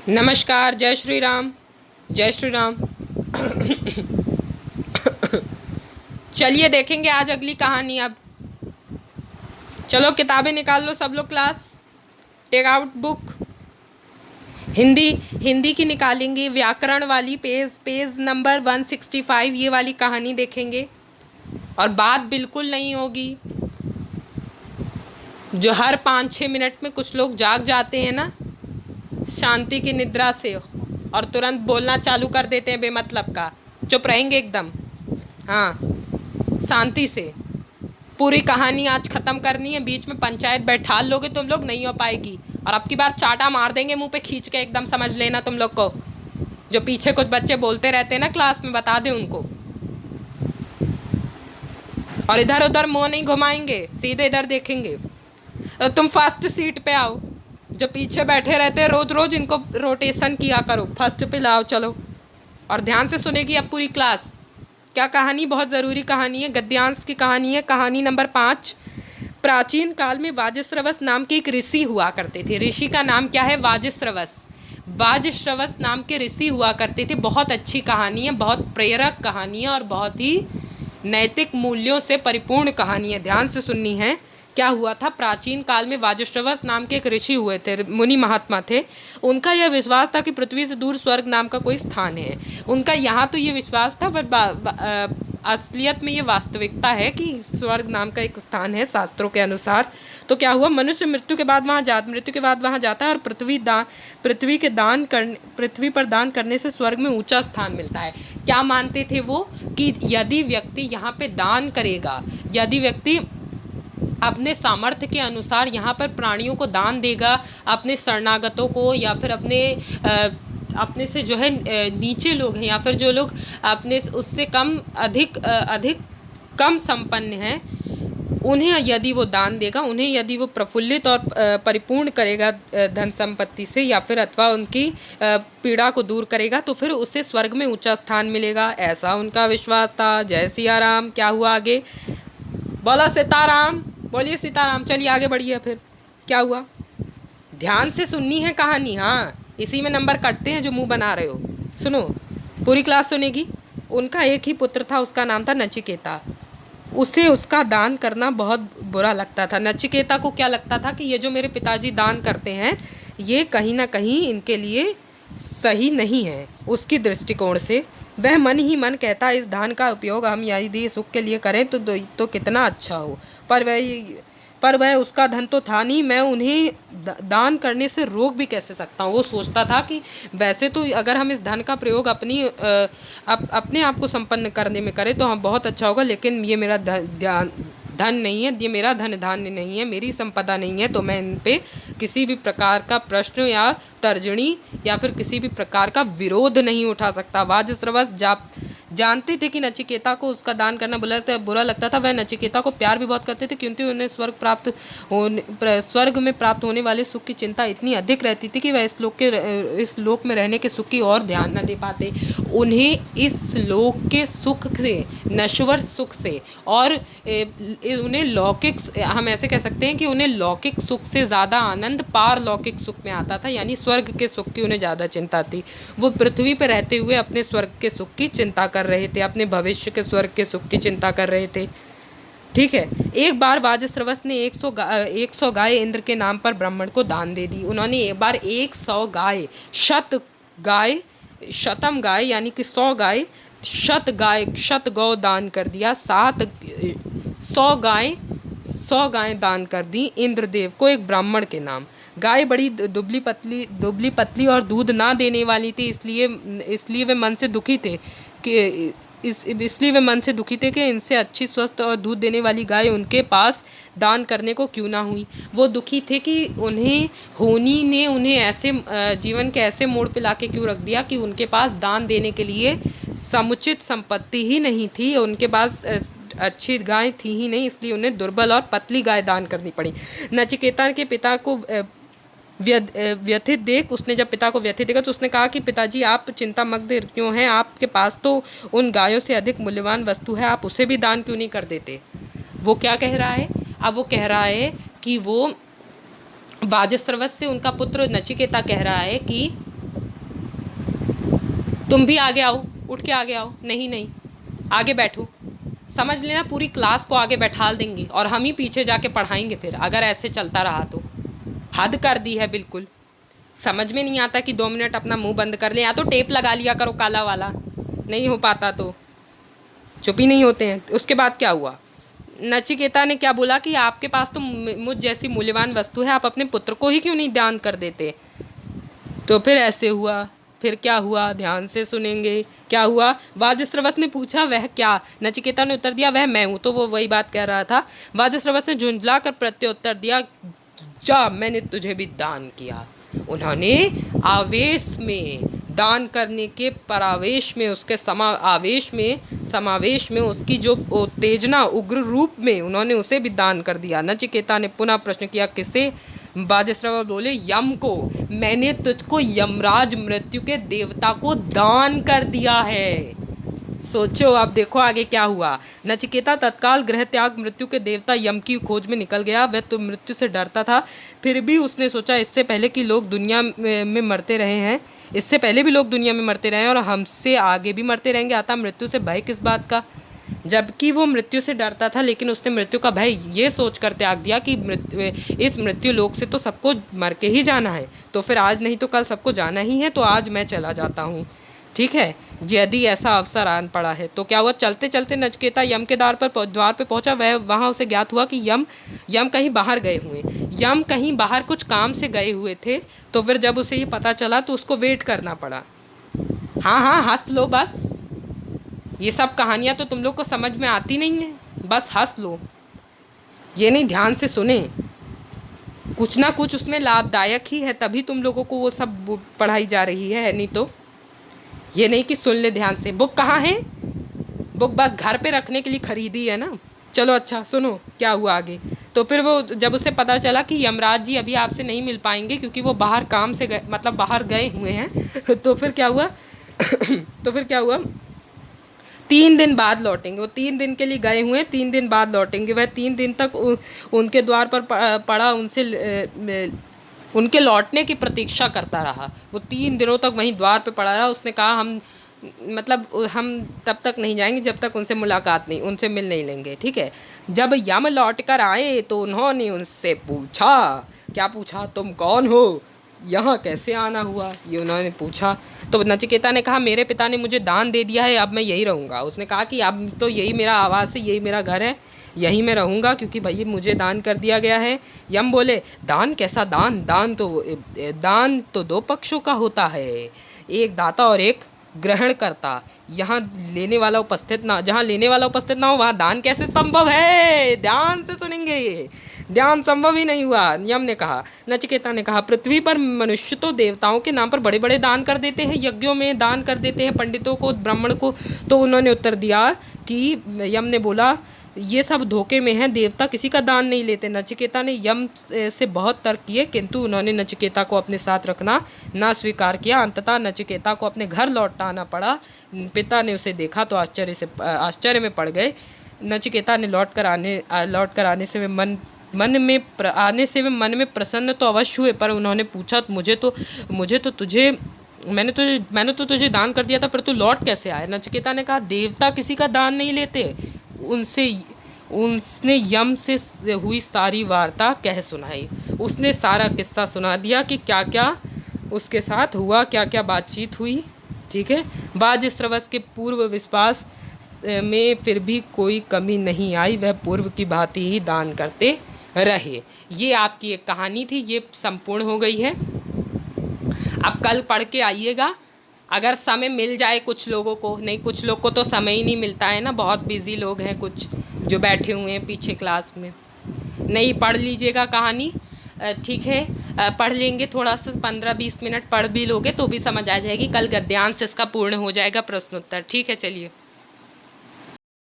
नमस्कार। जय श्री राम। जय श्री राम। चलिए देखेंगे आज अगली कहानी। अब चलो किताबें निकाल लो सब लोग। Class take out book. Hindi की निकालेंगे, व्याकरण वाली, पेज नंबर 165। ये वाली कहानी देखेंगे और बात बिल्कुल नहीं होगी जो हर 5-6 मिनट में कुछ लोग जाग जाते हैं ना शांति की निद्रा से और तुरंत बोलना चालू कर देते हैं बेमतलब का। चुप रहेंगे एकदम। हाँ, शांति से। पूरी कहानी आज ख़त्म करनी है। बीच में पंचायत बैठा लोगे तुम लोग, नहीं हो पाएगी। और अब की बार चाटा मार देंगे मुंह पे खींच के, एकदम समझ लेना तुम लोग को। जो पीछे कुछ बच्चे बोलते रहते हैं ना क्लास में, बता दे उनको। और इधर उधर मुंह नहीं घुमाएंगे, सीधे इधर देखेंगे। तो तुम फर्स्ट सीट पे आओ। जो पीछे बैठे रहते हैं रोज रोज इनको रोटेशन किया करो, फर्स्ट पे लाओ। चलो, और ध्यान से सुनेगी अब पूरी क्लास। क्या कहानी? बहुत ज़रूरी कहानी है, गद्यांश की कहानी है। कहानी नंबर 5। प्राचीन काल में वाजश्रवस नाम के एक ऋषि हुआ करते थे। ऋषि का नाम क्या है? वाजश्रवस। वाजश्रवस नाम के ऋषि हुआ करते थे। बहुत अच्छी कहानी है, बहुत प्रेरक कहानी है और बहुत ही नैतिक मूल्यों से परिपूर्ण कहानी है। ध्यान से सुननी है। क्या हुआ था? प्राचीन काल में वाजश्रवस नाम के एक ऋषि हुए थे, मुनि महात्मा थे। उनका यह विश्वास था कि पृथ्वी से दूर स्वर्ग नाम का कोई स्थान है। उनका यहाँ तो ये विश्वास था, पर असलियत में ये वास्तविकता है कि स्वर्ग नाम का एक स्थान है शास्त्रों के अनुसार। तो क्या हुआ? मनुष्य मृत्यु के बाद वहाँ जाता है और पृथ्वी पर दान करने से स्वर्ग में ऊंचा स्थान मिलता है। क्या मानते थे वो? कि यदि व्यक्ति यहाँ पे दान करेगा, यदि व्यक्ति अपने सामर्थ्य के अनुसार यहाँ पर प्राणियों को दान देगा, अपने शरणागतों को, या फिर अपने से जो है नीचे लोग हैं, या फिर जो लोग अपने उससे अधिक कम संपन्न हैं, उन्हें यदि वो दान देगा, उन्हें यदि वो प्रफुल्लित और परिपूर्ण करेगा धन संपत्ति से, या फिर अथवा उनकी पीड़ा को दूर करेगा, तो फिर उसे स्वर्ग में ऊंचा स्थान मिलेगा। ऐसा उनका विश्वास था। जय सिया राम। क्या हुआ आगे? बोला सीताराम। बोलिए सीताराम। चलिए आगे बढ़िए। फिर क्या हुआ? ध्यान से सुननी है कहानी। हाँ, इसी में नंबर कटते हैं जो मुंह बना रहे हो। सुनो, पूरी क्लास सुनेगी। उनका एक ही पुत्र था, उसका नाम था नचिकेता। उसे उसका दान करना बहुत बुरा लगता था। नचिकेता को क्या लगता था कि ये जो मेरे पिताजी दान करते हैं, ये कहीं ना कहीं इनके लिए सही नहीं है। उसकी दृष्टिकोण से वह मन ही मन कहता, इस दान का उपयोग हम यदि सुख के लिए करें तो कितना अच्छा हो। पर वह उसका धन तो था नहीं, मैं उन्हें दान करने से रोक भी कैसे सकता हूँ। वो सोचता था कि वैसे तो अगर हम इस धन का प्रयोग अपने आप को संपन्न करने में करें तो हम बहुत अच्छा होगा, लेकिन ये मेरा धन नहीं है, ये मेरा धन धान्य नहीं है, मेरी संपदा नहीं है, तो मैं इन पे किसी भी प्रकार का प्रश्न या तर्जनी या फिर किसी भी प्रकार का विरोध नहीं उठा सकता। वाजश्रवस जानते थे कि नचिकेता को उसका दान करना बुरा लगता था। वह नचिकेता को प्यार भी बहुत करते थे, क्योंकि उन्हें स्वर्ग में प्राप्त होने वाले सुख की चिंता इतनी अधिक रहती थी कि वह इस लोक में रहने के सुख की और ध्यान न दे पाते। उन्हें इस लोक के सुख से, नश्वर सुख से, और उन्हें लौकिक, हम ऐसे कह सकते हैं कि उन्हें लौकिक सुख से ज़्यादा आनंद पारलौकिक सुख में आता था, यानी स्वर्ग के सुख की उन्हें ज़्यादा चिंता थी। वो पृथ्वी पर रहते हुए अपने स्वर्ग के सुख की चिंता कर रहे थे, अपने भविष्य के स्वर्ग के सुख की चिंता कर रहे थे। ठीक है। एक बार वाजश्रवस ने 100 गाय इंद्र के नाम पर ब्राह्मण को दान दे दी। उन्होंने एक बार 100 गाय, शतम गाय यानी कि 100 गाय, शत गौ दान कर दिया। 100 गाय दान कर दी इंद्रदेव को एक ब्राह्मण के नाम। गाय बड़ी दुबली पतली और दूध ना देने वाली थी, इसलिए वे मन से दुखी थे कि इनसे अच्छी स्वस्थ और दूध देने वाली गाय उनके पास दान करने को क्यों ना हुई। वो दुखी थे कि होनी ने उन्हें ऐसे जीवन के ऐसे मोड़ पे लाके क्यों रख दिया कि उनके पास दान देने के लिए समुचित संपत्ति ही नहीं थी, उनके पास अच्छी गाय थी ही नहीं, इसलिए उन्हें दुर्बल और पतली गाय दान करनी पड़ी। नचिकेता के पिता को व्यथित देख, उसने जब पिता को व्यथित देखा तो उसने कहा कि पिताजी आप चिंता मग्न क्यों हैं, आपके पास तो उन गायों से अधिक मूल्यवान वस्तु है, आप उसे भी दान क्यों नहीं कर देते। वो क्या कह रहा है? अब वो कह रहा है कि वो वाजश्रवस से उनका पुत्र नचिकेता कह रहा है कि तुम भी आगे आओ, उठ के आगे आओ, नहीं नहीं आगे बैठो। समझ लेना पूरी क्लास को आगे बैठा देंगे और हम ही पीछे जाके पढ़ाएंगे फिर, अगर ऐसे चलता रहा तो। हद कर दी है बिल्कुल। समझ में नहीं आता कि 2 मिनट अपना मुंह बंद कर ले, या तो टेप लगा लिया करो काला वाला, नहीं हो पाता तो चुप ही नहीं होते हैं। उसके बाद क्या हुआ, नचिकेता ने क्या बोला कि आपके पास तो मुझ जैसी मूल्यवान वस्तु है, आप अपने पुत्र को ही क्यों नहीं दान कर देते। तो फिर ऐसे हुआ, फिर क्या हुआ ध्यान से सुनेंगे। क्या हुआ, वाजस्रवस ने पूछा वह क्या, नचिकेता ने उत्तर दिया वह मैं हूँ। तो वो वही बात कह रहा था। वाजस्रवस ने झुंझला कर प्रत्युत्तर दिया, जा मैंने तुझे भी दान किया। उन्होंने आवेश में, दान करने के परावेश में, उसके समावेश में उसकी जो उत्तेजना उग्र रूप में, उन्होंने उसे भी दान कर दिया। नचिकेता ने पुनः प्रश्न किया किसे। वाजस्रव बोले यम को, मैंने तुझको यमराज मृत्यु के देवता को दान कर दिया है। सोचो अब देखो आगे क्या हुआ। नचिकेता तत्काल गृह त्याग मृत्यु के देवता यम की खोज में निकल गया। वह तो मृत्यु से डरता था, फिर भी उसने सोचा इससे पहले कि लोग दुनिया में मरते रहे हैं, इससे पहले भी लोग दुनिया में मरते रहे हैं और हमसे आगे भी मरते रहेंगे, अतः मृत्यु से भय किस बात का। जबकि वो मृत्यु से डरता था, लेकिन उसने मृत्यु का भय ये सोच कर त्याग दिया कि इस मृत्यु लोक से तो सबको मर के ही जाना है, तो फिर आज नहीं तो कल सबको जाना ही है, तो आज मैं चला जाता हूँ। ठीक है, यदि ऐसा अवसर आन पड़ा है। तो क्या हुआ, चलते चलते नचिकेता यम के द्वार पे पहुंचा। वह वहाँ उसे ज्ञात हुआ कि यम कहीं बाहर गए हुए, यम कहीं बाहर कुछ काम से गए हुए थे। तो फिर जब उसे ये पता चला तो उसको वेट करना पड़ा। हाँ हाँ हंस लो बस, ये सब कहानियाँ तो तुम लोग को समझ में आती नहीं है, बस हंस लो। ये नहीं, ध्यान से सुने, कुछ ना कुछ उसमें लाभदायक ही है, तभी तुम लोगों को वो सब पढ़ाई जा रही है, नहीं तो ये नहीं कि सुन ले ध्यान से। बुक कहाँ है, बुक बस घर पे रखने के लिए खरीदी है ना। चलो अच्छा सुनो क्या हुआ आगे। तो फिर वो जब उसे पता चला कि यमराज जी अभी आपसे नहीं मिल पाएंगे क्योंकि वो बाहर काम से गए, मतलब बाहर गए हुए हैं तो फिर क्या हुआ तो फिर क्या हुआ, 3 दिन बाद लौटेंगे। वो 3 दिन के लिए गए हुए हैं, 3 दिन बाद लौटेंगे। वह 3 दिन तक उनके द्वार पर पड़ा, उनके लौटने की प्रतीक्षा करता रहा। वो 3 दिनों तक वहीं द्वार पे पड़ा रहा। उसने कहा हम तब तक नहीं जाएंगे जब तक उनसे मुलाकात नहीं, उनसे मिल नहीं लेंगे। ठीक है, जब यम लौट कर आए तो उन्होंने उनसे पूछा, क्या पूछा, तुम कौन हो, यहाँ कैसे आना हुआ, ये उन्होंने पूछा। तो नचिकेता ने कहा मेरे पिता ने मुझे दान दे दिया है, अब मैं यही रहूँगा। उसने कहा कि अब तो यही मेरा आवास है, यही मेरा घर है, यहीं मैं रहूँगा क्योंकि भाई मुझे दान कर दिया गया है। यम बोले दान कैसा दान, दान तो 2 पक्षों का होता है, एक दाता और एक ग्रहण करता। जहाँ लेने वाला उपस्थित ना हो वहाँ दान कैसे संभव है। ध्यान से सुनेंगे, ध्यान संभव ही नहीं हुआ। यम ने कहा, नचिकेता ने कहा पृथ्वी पर मनुष्य तो देवताओं के नाम पर बड़े बड़े दान कर देते हैं, यज्ञों में दान कर देते हैं, पंडितों को, ब्राह्मण को। तो उन्होंने उत्तर दिया कि यम ने बोला ये सब धोखे में है, देवता किसी का दान नहीं लेते। नचिकेता ने यम से बहुत तर्क किए किंतु उन्होंने नचिकेता को अपने साथ रखना ना स्वीकार किया। अंततः नचिकेता को अपने घर लौट आना पड़ा। पिता ने उसे देखा तो आश्चर्य में पड़ गए। नचिकेता ने लौट कर आने से मन में प्रसन्न तो अवश्य हुए, पर उन्होंने पूछा मैंने तो तुझे दान कर दिया था, फिर तू लौट कैसे आया। नचिकेता ने कहा देवता किसी का दान नहीं लेते। उसने यम से हुई सारी वार्ता कह सुनाई। उसने सारा किस्सा सुना दिया कि क्या क्या उसके साथ हुआ, क्या क्या बातचीत हुई। ठीक है, वाजस्रवस के पूर्व विश्वास में फिर भी कोई कमी नहीं आई, वह पूर्व की भांति ही दान करते रहे। ये आपकी एक कहानी थी, ये संपूर्ण हो गई है। अब कल पढ़ के आइएगा, अगर समय मिल जाए कुछ लोगों को, नहीं कुछ लोग को तो समय ही नहीं मिलता है ना, बहुत बिजी लोग हैं कुछ जो बैठे हुए हैं पीछे क्लास में। नहीं पढ़ लीजिएगा कहानी, ठीक है, पढ़ लेंगे थोड़ा सा 15-20 मिनट पढ़ भी लोगे तो भी समझ आ जाएगी। कल गद्यांश इसका पूर्ण हो जाएगा, प्रश्नोत्तर। ठीक है, चलिए।